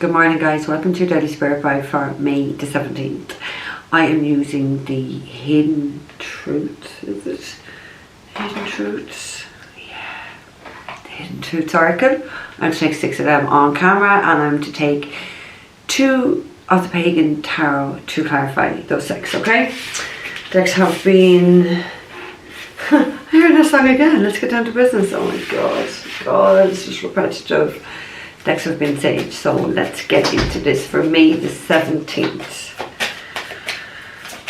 Good morning, guys. Welcome to your Daily Spirit Vibe for May the 17th. I am using the Hidden Truth. Is it? Hidden Truths? Yeah. The Hidden Truths Oracle. I'm to take 6 of them on camera, and I'm to take 2 of the Pagan Tarot to clarify those 6, okay? Decks have been... I heard that song again. Let's get down to business. Oh my God, it's just repetitive. Decks have been saged, so let's get into this for May the 17th.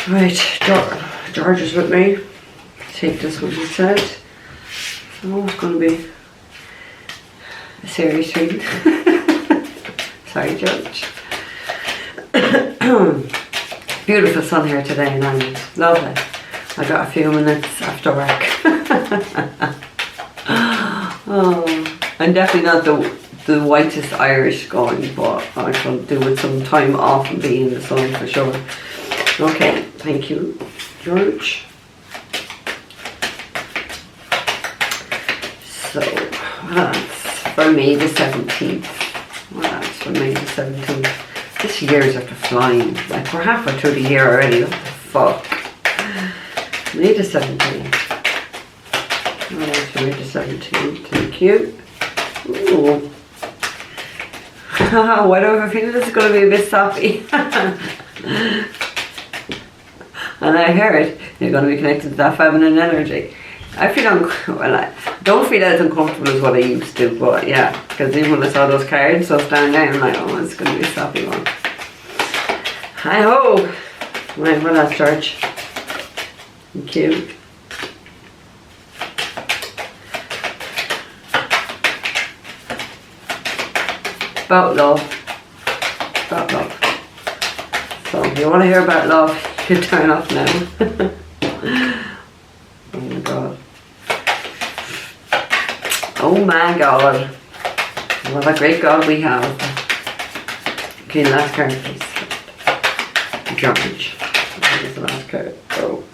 Right, George is with me. Take this what he said. So it's going to be a serious read. Sorry, George. Beautiful sun here today, and I love it. I got a few minutes after work. Oh, I'm definitely not the whitest Irish going, but I can do with some time off and be in the sun for sure. Okay, thank you, George. So, that's for May the 17th. That's for May the 17th. This year is after flying. Like, we're halfway through the year already. What the fuck? May the 17th. May the 17th. Thank you. Ooh. Why do I have a feeling this is going to be a bit soppy? And I heard you're going to be connected to that feminine energy. I feel well, I don't feel as uncomfortable as what I used to, but yeah, because even when I saw those cards so stand there, I'm like, oh, it's going to be a soppy one. Hi ho! Right, well, that's George. Thank you. About love. About love. So if you want to hear about love, you can turn off now. Oh my God. Oh my God. What a great God we have. Okay, last card please. George. Here's the last card. Oh.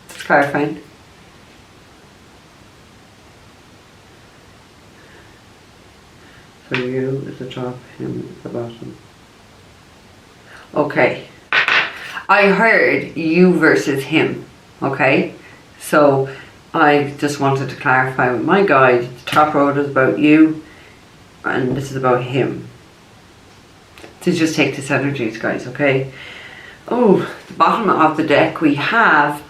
It's clarifying. So you at the top, him at the bottom. Okay. I heard you versus him. Okay? So I just wanted to clarify with my guide. The top road is about you, and this is about him. So just take this energies, guys, okay? Oh, the bottom of the deck we have,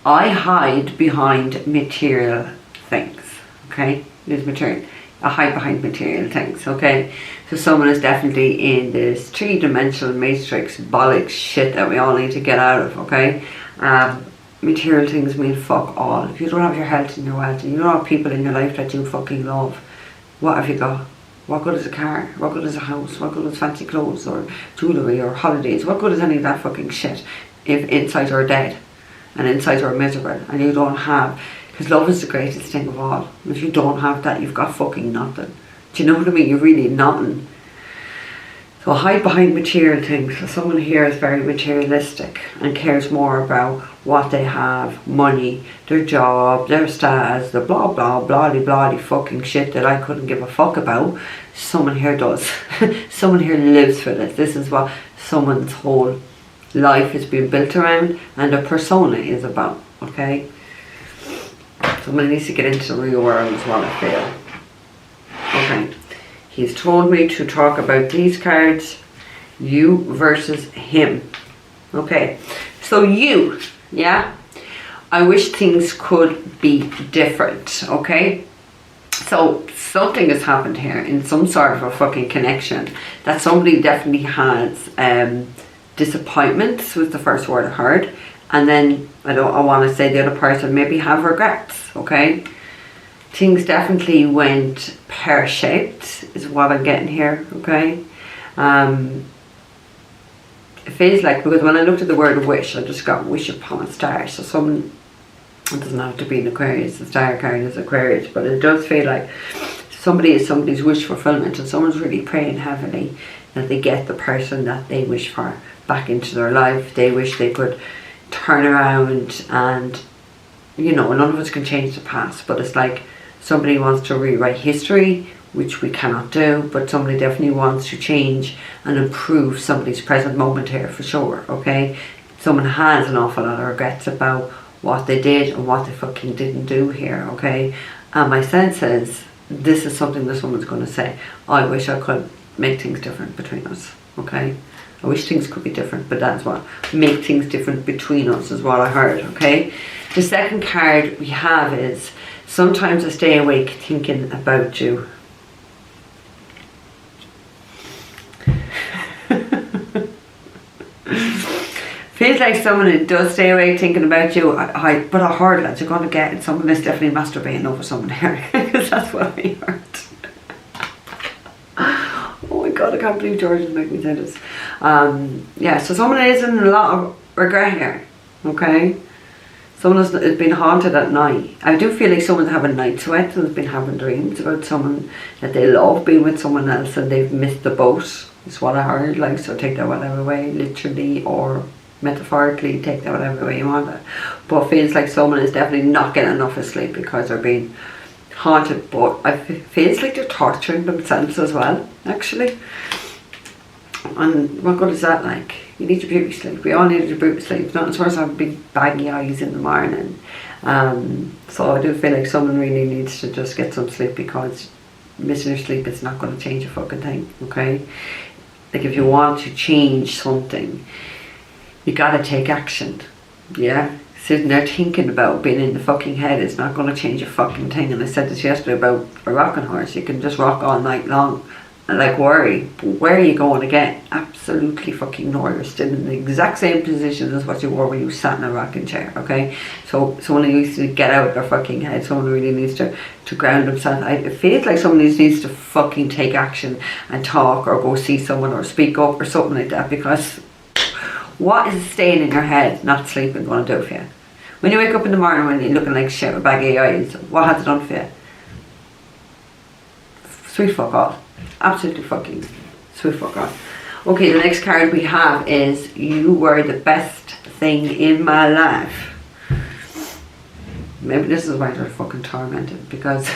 I hide behind material things. Okay? There's material. I hide behind material things, okay? So someone is definitely in this 3-dimensional matrix bollock shit that we all need to get out of, okay? Material things mean fuck all. If you don't have your health and your wealth, and you don't have people in your life that you fucking love, what have you got? What good is a car? What good is a house? What good is fancy clothes or jewellery or holidays? What good is any of that fucking shit if inside you're dead and inside you're miserable and you don't have... Because love is the greatest thing of all. If you don't have that, you've got fucking nothing. Do you know what I mean? You're really nothing. So hide behind material things. So someone here is very materialistic and cares more about what they have, money, their job, their status, the blah blah blah fucking shit that I couldn't give a fuck about. Someone here does. Someone here lives for this. This is what someone's whole life has been built around, and their persona is about. Okay? Someone needs to get into the real world is what I feel. Okay. He's told me to talk about these cards. You versus him. Okay. So you, yeah? I wish things could be different, okay? So something has happened here in some sort of a fucking connection that somebody definitely has disappointments was the first word I heard. And then I want to say the other person maybe have regrets, okay? Things definitely went pear-shaped is what I'm getting here, okay? It feels like, because when I looked at the word wish, I just got wish upon a star. So someone, it doesn't have to be an Aquarius, the star card is Aquarius, but it does feel like somebody is somebody's wish fulfillment, and someone's really praying heavily that they get the person that they wish for back into their life. They wish they could turn around and, you know, none of us can change the past, but it's like Somebody wants to rewrite history, which we cannot do, but somebody definitely wants to change and improve somebody's present moment here for sure, okay? Someone has an awful lot of regrets about what they did and what they fucking didn't do here, okay? And my sense is, this is something this woman's going to say. I wish I could make things different between us, okay? I wish things could be different, but that's what, make things different between us is what I heard, okay? The second card we have is, sometimes I stay awake thinking about you. Feels like someone who does stay awake thinking about you. But I heard that you're going to get someone that's definitely masturbating over someone here, because that's what I heard. Oh my god, I can't believe George is making me say this. Yeah, so someone is in a lot of regret here, okay? Someone has been haunted at night. I do feel like someone's having night sweats and has been having dreams about someone that they love being with someone else and they've missed the boat. Is what I heard. Like, so take that whatever way, literally or metaphorically, take that whatever way you want it. But it feels like someone is definitely not getting enough of sleep because they're being haunted. But it feels like they're torturing themselves as well, actually. And what good is that? Like, you need your beauty sleep. We all need your beauty sleep. It's not as worse to have big baggy eyes in the morning. So I do feel like someone really needs to just get some sleep, because missing your sleep is not going to change a fucking thing, okay? Like, if you want to change something, you gotta take action, yeah? Sitting there thinking about being in the fucking head is not going to change a fucking thing. And I said this yesterday about a rocking horse. You can just rock all night long and like worry, but where are you going again? Absolutely fucking nowhere. You're still in the exact same position as what you were when you sat in a rocking chair, okay? So someone who needs to get out of their fucking head, someone who really needs to ground themselves. It feels like someone who needs to fucking take action and talk or go see someone or speak up or something like that, because what is staying in your head, not sleeping, going to do for you? When you wake up in the morning when you're looking like shit with baggy eyes, what has it done for you? Sweet fuck off. Absolutely fucking sweet fuck off. Okay, the next card we have is, you were the best thing in my life. Maybe this is why they're fucking tormented, because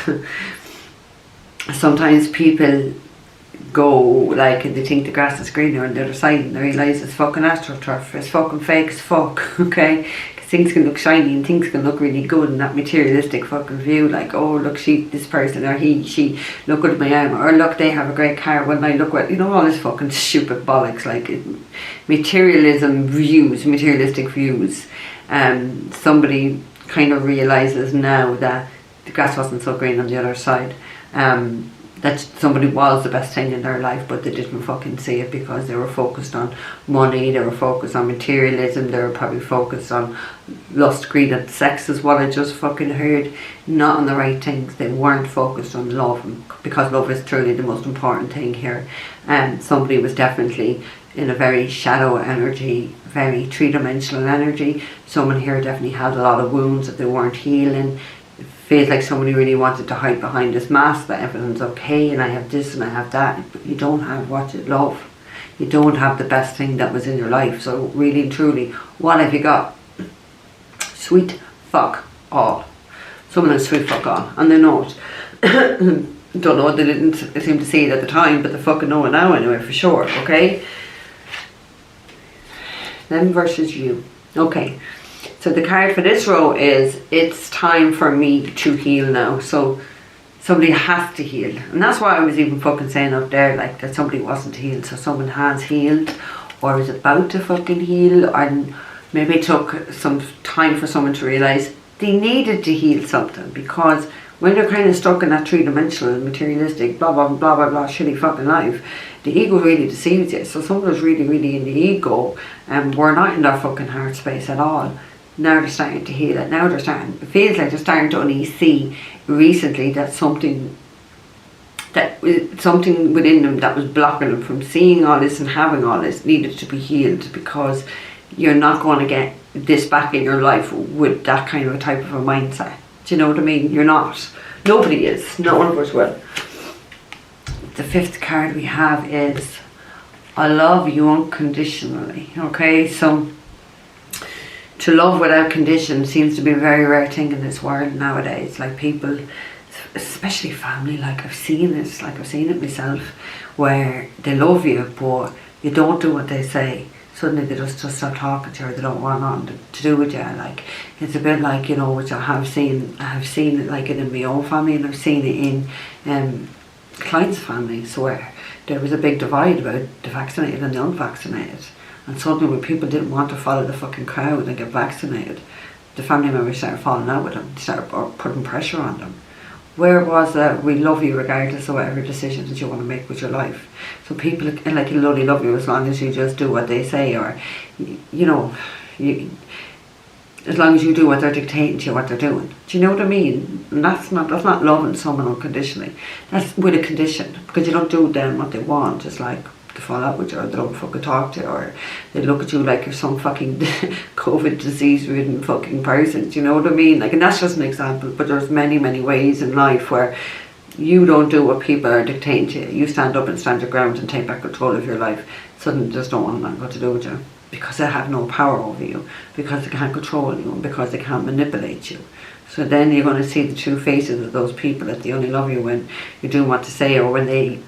sometimes people go like, and they think the grass is greener on the other side, and they realise it's fucking astroturf, it's fucking fake as fuck, okay? Things can look shiny and things can look really good in that materialistic fucking view, like, oh look, this person or she, look at my arm, or look, they have a great car, when I look what, you know, all this fucking stupid bollocks, like materialistic views. Somebody kind of realises now that the grass wasn't so green on the other side, that somebody was the best thing in their life, but they didn't fucking see it because they were focused on money, they were focused on materialism, they were probably focused on lust, greed and sex is what I just fucking heard, not on the right things. They weren't focused on love, because love is truly the most important thing here. And somebody was definitely in a very shadow energy, very three-dimensional energy. Someone here definitely had a lot of wounds that they weren't healing. Feels like somebody really wanted to hide behind this mask that everything's okay and I have this and I have that, but you don't have what you love. You don't have the best thing that was in your life. So really and truly, what have you got? Sweet fuck all. Someone is sweet fuck all, and they know it. Don't know, they didn't seem to see it at the time, but they fucking know it now anyway, for sure, okay? Them versus you. Okay. So the card for this row is, it's time for me to heal now. So somebody has to heal. And that's why I was even fucking saying up there, like, that somebody wasn't healed. So someone has healed or is about to fucking heal, and maybe it took some time for someone to realise they needed to heal something, because when they're kind of stuck in that three-dimensional, materialistic, blah, blah, blah, blah, blah, shitty fucking life, the ego really deceives you. So someone was really, really in the ego and we're not in their fucking heart space at all. Now they're starting to heal it. Now they're starting, it feels like they're starting to only see recently that something within them that was blocking them from seeing all this and having all this needed to be healed, because you're not going to get this back in your life with that kind of a type of a mindset. Do you know what I mean? You're not. Nobody is. No one of us will. The fifth card we have is, I love you unconditionally. Okay, so to love without condition seems to be a very rare thing in this world nowadays. Like, people especially family, like I've seen it myself, where they love you, but you don't do what they say. Suddenly they just stop talking to you, or they don't want nothing to do with you. Like, it's a bit like, you know, which I have seen it like it in my own family, and I've seen it in clients' families, where there was a big divide about the vaccinated and the unvaccinated. And suddenly when people didn't want to follow the fucking crowd and get vaccinated, the family members started falling out with them, started putting pressure on them. Where was that we love you regardless of whatever decisions that you want to make with your life? So people like you only love you as long as you just do what they say, or as long as you do what they're dictating to you, what they're doing. Do you know what I mean? And that's not loving someone unconditionally. That's with a condition, because you don't do them what they want. It's like they fall out with you, or they don't fucking talk to you, or they look at you like you're some fucking COVID disease-ridden fucking person. Do you know what I mean? Like, and that's just an example, but there's many, many ways in life where you don't do what people are dictating to you. You stand up and stand your ground and take back control of your life. Suddenly just don't want nothing to do with you, because they have no power over you, because they can't control you, and because they can't manipulate you. So then you're going to see the true faces of those people that they only love you when you're doing what they say, or when they're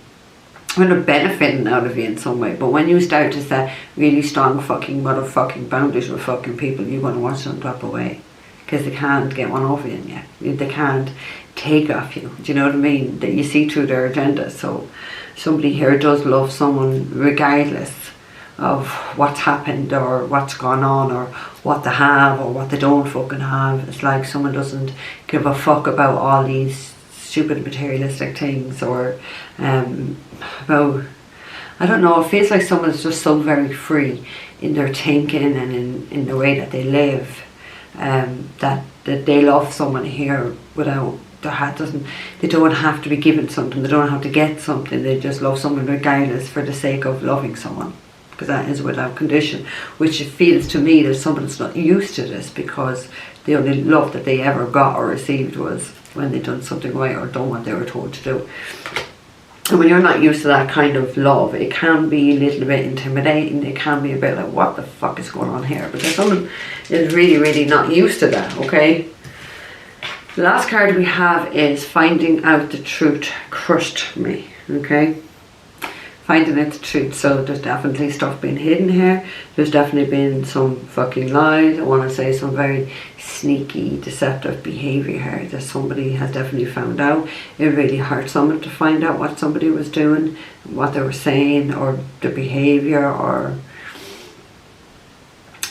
benefiting out of you in some way. But when you start to set really strong fucking motherfucking boundaries with fucking people, you're going to watch them drop away, because they can't get one over you. They can't take off you. Do you know what I mean? That you see through their agenda. So somebody here does love someone regardless of what's happened, or what's gone on, or what they have, or what they don't fucking have. It's like someone doesn't give a fuck about all these stupid materialistic things, or about, I don't know, it feels like someone's just so very free in their thinking and in the way that they live, that they love someone here without their hat doesn't, they don't have to be given something, they don't have to get something, they just love someone regardless for the sake of loving someone, because that is without condition, which it feels to me that someone's not used to this, because the only love that they ever got or received was when they done something right or done what they were told to do. And when you're not used to that kind of love, it can be a little bit intimidating. It can be a bit like, what the fuck is going on here? Because someone is really, really not used to that, okay? The last card we have is Finding Out the Truth Crushed Me, okay? Finding out the truth. So there's definitely stuff being hidden here. There's definitely been some fucking lies. I want to say some very sneaky, deceptive behaviour here that somebody has definitely found out. It really hurt someone to find out what somebody was doing, what they were saying, or the behaviour, or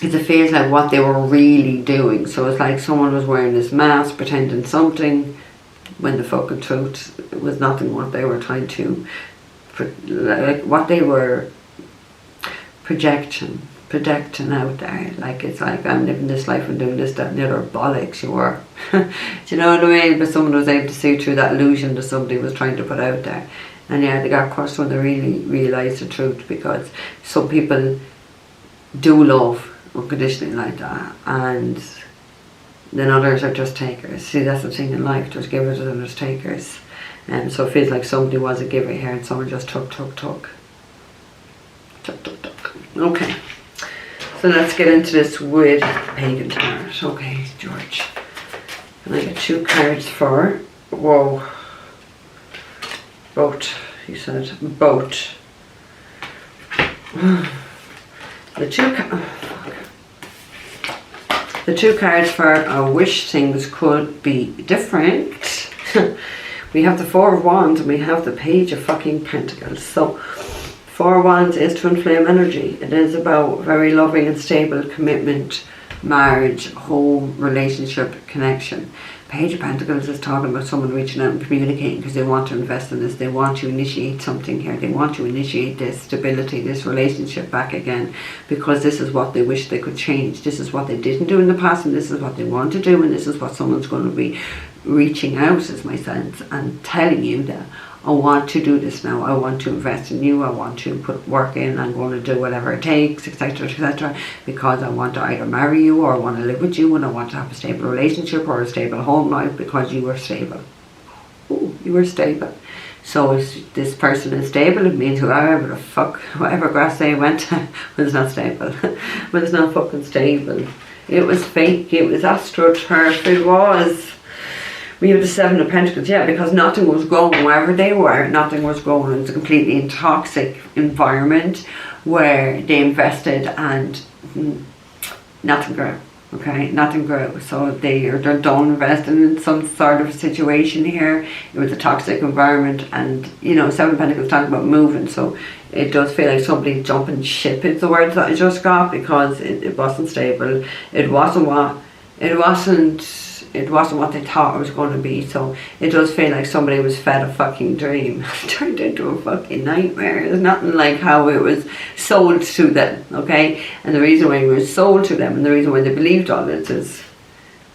it feels like what they were really doing. So it's like someone was wearing this mask, pretending something, when the fucking truth was nothing what they were trying to, like what they were projecting out there. Like, it's like, I'm living this life and doing this, that and the other bollocks you were. Do you know what I mean? But someone was able to see through that illusion that somebody was trying to put out there. And yeah, they got crushed when they really realised the truth, because some people do love unconditionally like that, and then others are just takers. See, that's the thing in life, there's givers and there's takers. And so it feels like somebody was a giver here and someone just took. Okay, so let's get into this with Pagan Tarot. Okay, George. And I get 2 cards for, whoa, boat, he said, boat. The 2 cards for I wish things could be different. We have the 4 of Wands and we have the Page of fucking Pentacles. So 4 of Wands is to inflame energy. It is about very loving and stable commitment, marriage, home, relationship, connection. Page of Pentacles is talking about someone reaching out and communicating because they want to invest in this. They want to initiate something here. They want to initiate this stability, this relationship back again, because this is what they wish they could change. This is what they didn't do in the past, and this is what they want to do, and this is what someone's going to be reaching out, is my sense, and telling you that I want to do this now. I want to invest in you. I want to put work in. I'm going to do whatever it takes, etc., because I want to either marry you, or I want to live with you, and I want to have a stable relationship or a stable home life because you are stable. Ooh, you are stable. So if this person is stable, it means whatever grass they went was not stable. But it's not fucking stable. It was fake. It was astroturf. It was We have the Seven of Pentacles, yeah, because nothing was growing wherever they were. Nothing was growing. It was a completely toxic environment where they invested and nothing grew. Okay, nothing grew. So they're done investing in some sort of situation here. It was a toxic environment, and you know, Seven of Pentacles talking about moving. So it does feel like somebody jumping ship is the words that I just got, because it wasn't stable. It wasn't what they thought it was going to be. So it does feel like somebody was fed a fucking dream, turned into a fucking nightmare. It's nothing like how it was sold to them, okay? And the reason why it was sold to them, and the reason why they believed all it, is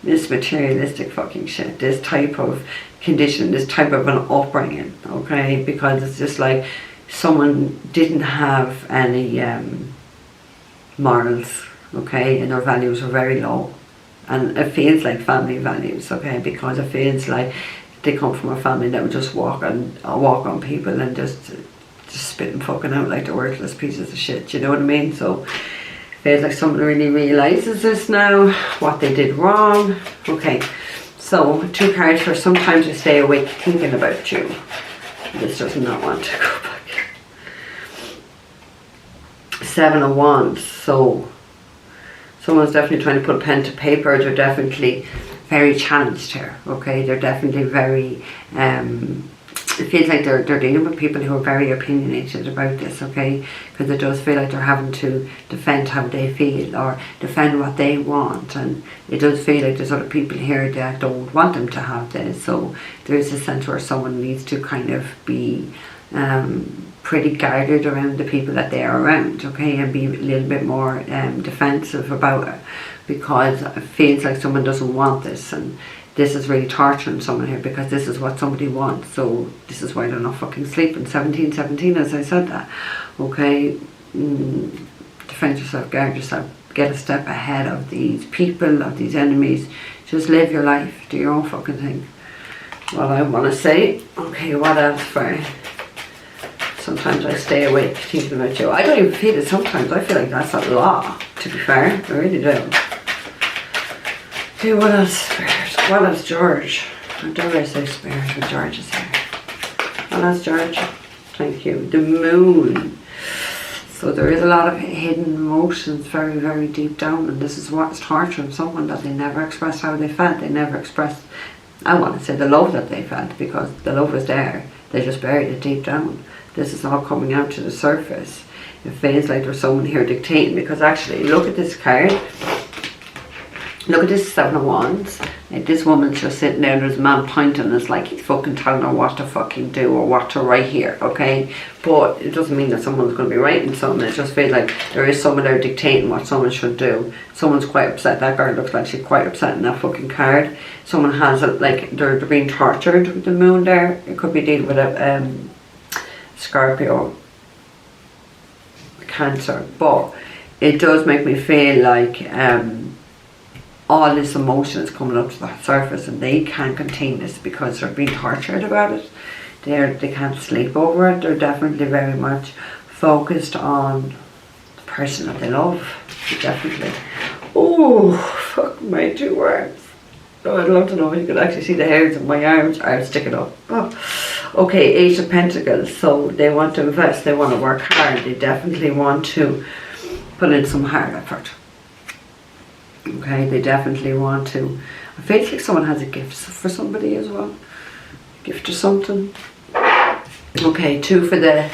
this materialistic fucking shit, this type of condition, this type of an upbringing, okay? Because it's just like someone didn't have any morals, okay? And their values were very low. And it feels like family values, okay, because it feels like they come from a family that would just walk on people and just spit and fucking out like the worthless pieces of shit, you know what I mean? So it feels like someone really realises this now, what they did wrong. Okay, so 2 cards for sometimes you stay awake thinking about you. This does not want to go back. 7 of Wands, so someone's definitely trying to put pen to paper. They're definitely very challenged here, okay? They're definitely very, it feels like they're dealing with people who are very opinionated about this, okay? Because it does feel like they're having to defend how they feel or defend what they want. And it does feel like there's other people here that don't want them to have this. So there is a sense where someone needs to kind of be pretty guarded around the people that they are around, okay, and be a little bit more defensive about it, because it feels like someone doesn't want this, and this is really torturing someone here, because this is what somebody wants. So this is why they're not fucking sleeping. 1717, as I said that, okay. Defend yourself, guard yourself, get a step ahead of these people, of these enemies. Just live your life, do your own fucking thing. What I want to say. Okay, what else for? Sometimes I stay awake thinking about you. I don't even feel it sometimes. I feel like that's a lot, to be fair. I really do. Okay, what else, Spirit? What else, George? How dare I say Spirit when George is here? What else, George? Thank you. The Moon. So there is a lot of hidden emotions very, very deep down, and this is what's torturing someone, that they never expressed how they felt. They never expressed, I want to say, the love that they felt, because the love was there. They just buried it deep down. This is all coming out to the surface. It feels like there's someone here dictating, because actually, look at this card. Look at this 7 of Wands. Like, this woman's just sitting there, there's a man pointing, it's like he's fucking telling her what to fucking do or what to write here, okay? But it doesn't mean that someone's going to be writing something. It just feels like there is someone there dictating what someone should do. Someone's quite upset. That girl looks like she's quite upset in that fucking card. Someone has it, like they're being tortured with the Moon there. It could be dealing with a Scorpio, Cancer, but it does make me feel like all this emotion is coming up to the surface, and they can't contain this because they're being tortured about it. They can't sleep over it. They're definitely very much focused on the person that they love. Definitely. Oh, fuck my 2 words. Oh, I'd love to know if you could actually see the hairs of my arms. I'll stick it up. Oh. Okay, 8 of Pentacles. So they want to invest, they want to work hard, they definitely want to put in some hard effort. Okay, they definitely want to. I feel like someone has a gift for somebody as well. Gift or something. Okay, 2 for the,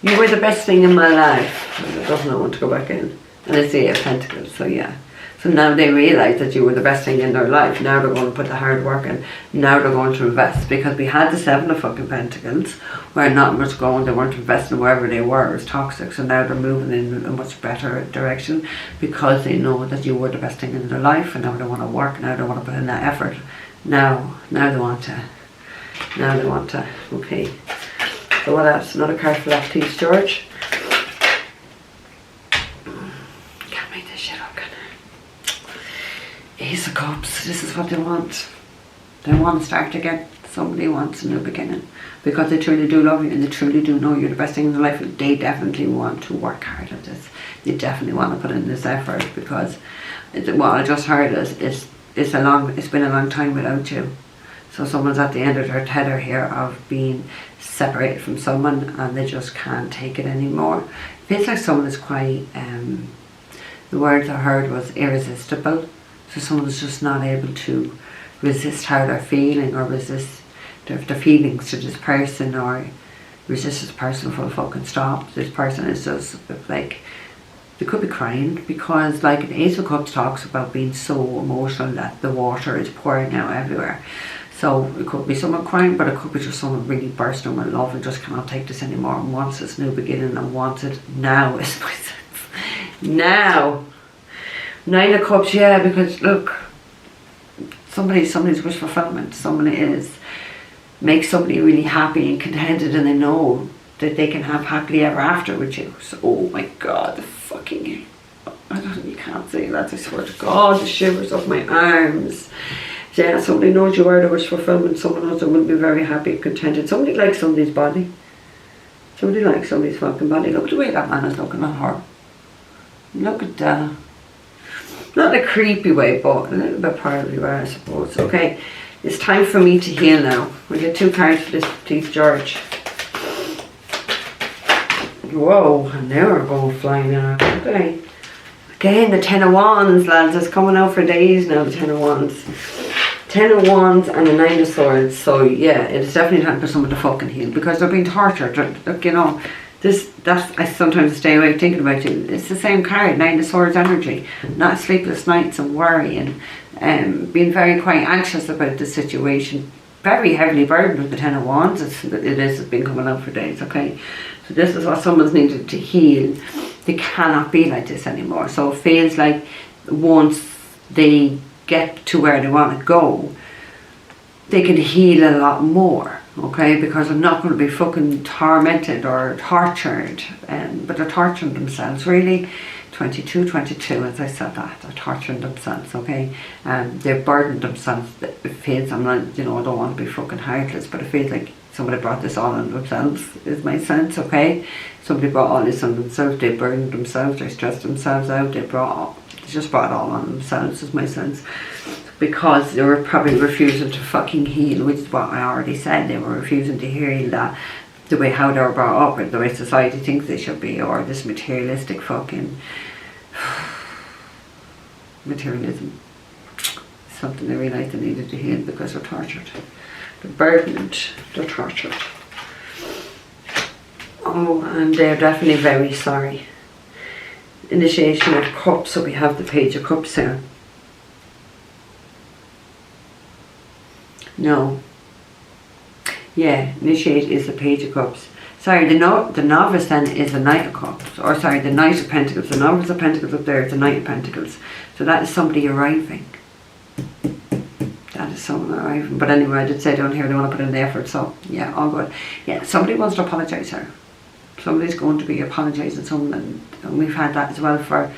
you were the best thing in my life. It doesn't want to go back in. And it's the 8 of Pentacles, so yeah. So now they realise that you were the best thing in their life. Now they're going to put the hard work in. Now they're going to invest. Because we had the 7 of fucking Pentacles, where nothing was going. They weren't investing wherever they were. It was toxic. So now they're moving in a much better direction, because they know that you were the best thing in their life. And now they want to work. Now they want to put in that effort. Now they want to. Okay. So what else? Another card for that, please, George. Ace of Cups, this is what they want. They want to start again. Somebody wants a new beginning, because they truly do love you, and they truly do know you're the best thing in their life. They definitely want to work hard at this. They definitely want to put in this effort, because what I just heard is it's been a long time without you. So someone's at the end of their tether here of being separated from someone and they just can't take it anymore. It feels like someone is quite, the word I heard was irresistible. So someone's just not able to resist how they're feeling, or resist their feelings to this person, or resist this person full fucking stop. This person is just like, they could be crying, because like an Ace of Cups talks about being so emotional that the water is pouring out everywhere. So it could be someone crying, but it could be just someone really bursting with love and just cannot take this anymore and wants this new beginning and wants it now, is my sense. Now. 9 of Cups, yeah, because look, somebody's wish fulfillment. Someone is, makes somebody really happy and contented, and they know that they can have happily ever after with you. So, oh my God, the fucking, you can't say that, I swear to God, the shivers up my arms. Yeah, somebody knows you are the wish fulfillment. Someone else will be very happy and contented. Somebody likes somebody's body. Somebody likes somebody's fucking body. Look at the way that man is looking at her. Look at that. Not in a creepy way, but a little bit probably way, I suppose. Okay, it's time for me to heal now. We'll get 2 cards for this, please, George. Whoa, and now we're going flying out. Okay. Again, the 10 of Wands, lads. It's coming out for days now, the 10 of Wands. 10 of Wands and the 9 of Swords. So, yeah, it's definitely time for someone to fucking heal, because they're being tortured. Look, you know, that's I sometimes stay awake thinking about it. It's the same card, 9 of Swords energy. Not sleepless nights and worry and being very quite anxious about the situation. Very heavily burdened with the 10 of Wands. It's been coming out for days, okay? So this is what someone's needed to heal. They cannot be like this anymore. So it feels like once they get to where they want to go, they can heal a lot more. Okay, because they're not going to be fucking tormented or tortured, but they're torturing themselves, really. 22, as I said that, they're torturing themselves, okay? They've burdened themselves. It feels, I'm not, you know, I don't want to be fucking heartless, but it feels like somebody brought this all on themselves, is my sense, okay? Somebody brought all this on themselves, they burdened themselves, they stressed themselves out, they just brought it all on themselves, is my sense. Because they were probably refusing to fucking heal, which is what I already said. They were refusing to heal that the way how they were brought up, or the way society thinks they should be, or this materialistic fucking materialism. Something they realised they needed to heal because they're tortured. They're burdened, they're tortured. Oh, and they're definitely very sorry. Initiation of Cups, so we have the Page of Cups here. No. Yeah, initiate is the Page of Cups. Sorry, the novice then is the Knight of Cups. Or sorry, the Knight of Pentacles. The novice of Pentacles up there is the Knight of Pentacles. So that is somebody arriving. That is someone arriving. But anyway, I did say down here they want to put in the effort. So yeah, all good. Yeah, somebody wants to apologise here. Somebody's going to be apologising to someone. And we've had that as well for...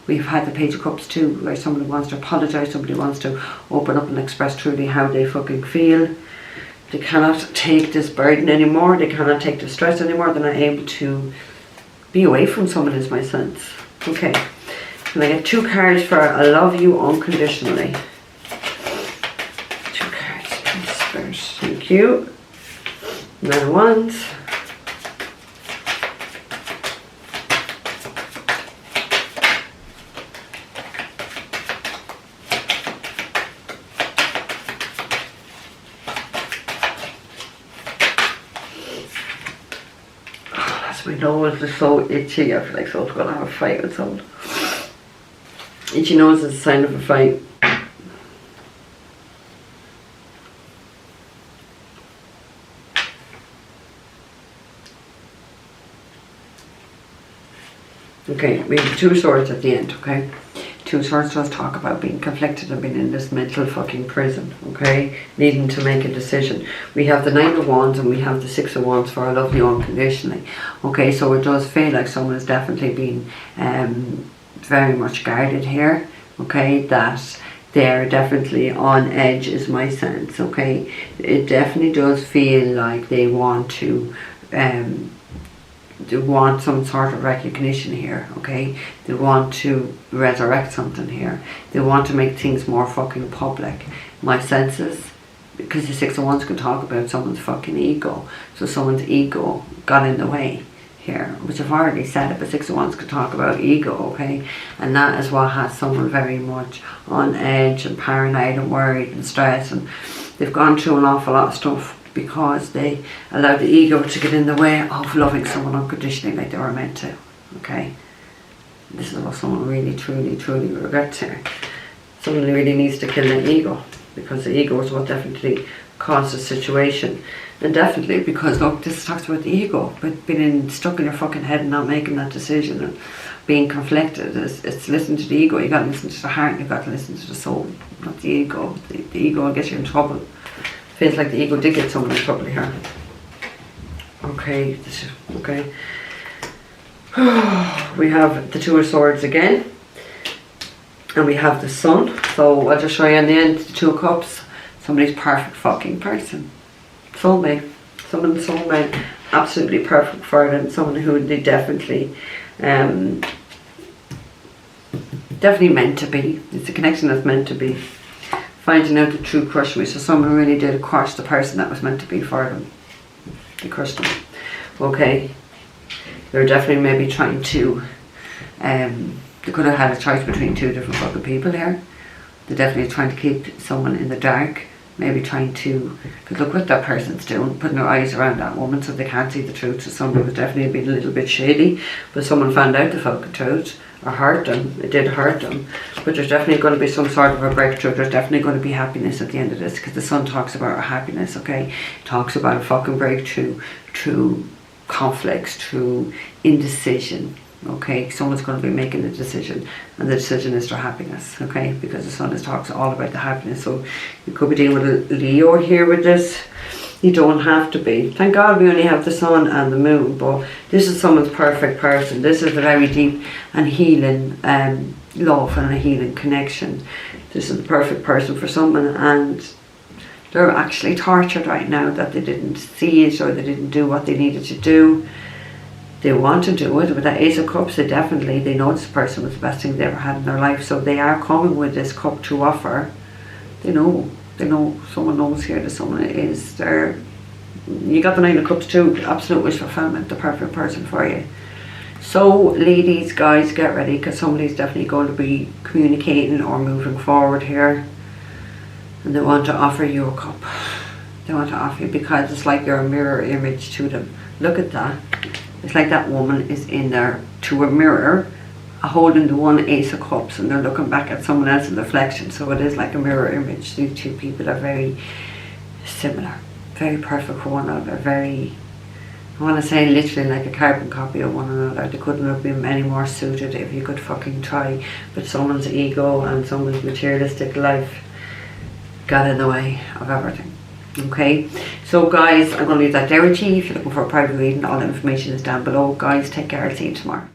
We've had the Page of Cups too, where somebody wants to apologise, somebody wants to open up and express truly how they fucking feel. They cannot take this burden anymore, they cannot take the stress anymore, they're not able to be away from someone, is my sense. Okay, can I get 2 cards for I love you unconditionally? 2 cards, please, Spirit. Thank you. 9 of Wands. My nose is so itchy, I feel like someone's going to have a fight with someone. Itchy nose is a sign of a fight. Okay, we have 2 swords at the end, okay? 2 swords does talk about being conflicted and being in this mental fucking prison, okay? Needing to make a decision. We have the 9 of Wands and we have the 6 of Wands for I love you unconditionally. Okay, so it does feel like someone is definitely being very much guarded here, okay? That they're definitely on edge is my sense, okay? It definitely does feel like they want to they want some sort of recognition here, okay? They want to resurrect something here. They want to make things more fucking public. My sense is because the 6 of Wands can talk about someone's fucking ego. So someone's ego got in the way here, which I've already said it, but 6 of Wands can talk about ego, okay? And that is what has someone very much on edge and paranoid and worried and stressed, and they've gone through an awful lot of stuff because they allowed the ego to get in the way of loving someone unconditionally like they were meant to, okay? This is what someone really, truly, truly regrets here. Someone really needs to kill their ego, because the ego is what definitely caused the situation. And definitely because, look, this talks about the ego, but being stuck in your fucking head and not making that decision and being conflicted. It's listening to the ego. You got to listen to the heart, you got to listen to the soul, not the ego. The ego will get you in trouble. Feels like the ego did get someone in trouble here. Okay, okay. We have the 2 of Swords again, and we have the Sun. So I'll just show you on the end, the 2 of Cups. Somebody's perfect fucking person. Soulmate. Someone's soulmate. Absolutely perfect for them. Someone who they definitely meant to be. It's a connection that's meant to be. Finding out the true crush me. So someone really did crush the person that was meant to be for them. They crushed them. Okay. They're definitely maybe trying to, they could have had a choice between 2 different fucking people here. They're definitely trying to keep someone in the dark. Maybe trying to, because look what that person's doing, putting their eyes around that woman so they can't see the truth. So somebody was definitely being a little bit shady, but someone found out the fucking truth, or hurt them. It did hurt them. But there's definitely going to be some sort of a breakthrough. There's definitely going to be happiness at the end of this, because the Sun talks about our happiness, okay? It talks about a fucking breakthrough through conflicts, through indecision, okay? Someone's going to be making a decision, and the decision is their happiness, okay? Because the Sun talks all about the happiness. So you could be dealing with a Leo here with this. You don't have to be. Thank God we only have the Sun and the Moon, but this is someone's perfect person. This is a very deep and healing love and a healing connection. This is the perfect person for someone, and they're actually tortured right now that they didn't see it, or they didn't do what they needed to do. They want to do it. With that Ace of Cups, they know this person was the best thing they ever had in their life. So they are coming with this cup to offer. They know, someone knows here that someone is there. You got the 9 of Cups too. Absolute wish fulfillment, the perfect person for you. So ladies, guys, get ready, because somebody's definitely going to be communicating or moving forward here. And they want to offer you a cup. They want to offer you, because it's like you're a mirror image to them. Look at that. It's like that woman is in there to a mirror, holding the one Ace of Cups, and they're looking back at someone else's reflection. So it is like a mirror image. These 2 people are very similar, very perfect for one another, very, I want to say literally like a carbon copy of one another. They couldn't have been any more suited if you could fucking try. But someone's ego and someone's materialistic life got in the way of everything. Okay, so guys, I'm going to leave that there with you. If you're looking for a private reading, all the information is down below. Guys, take care. I'll see you tomorrow.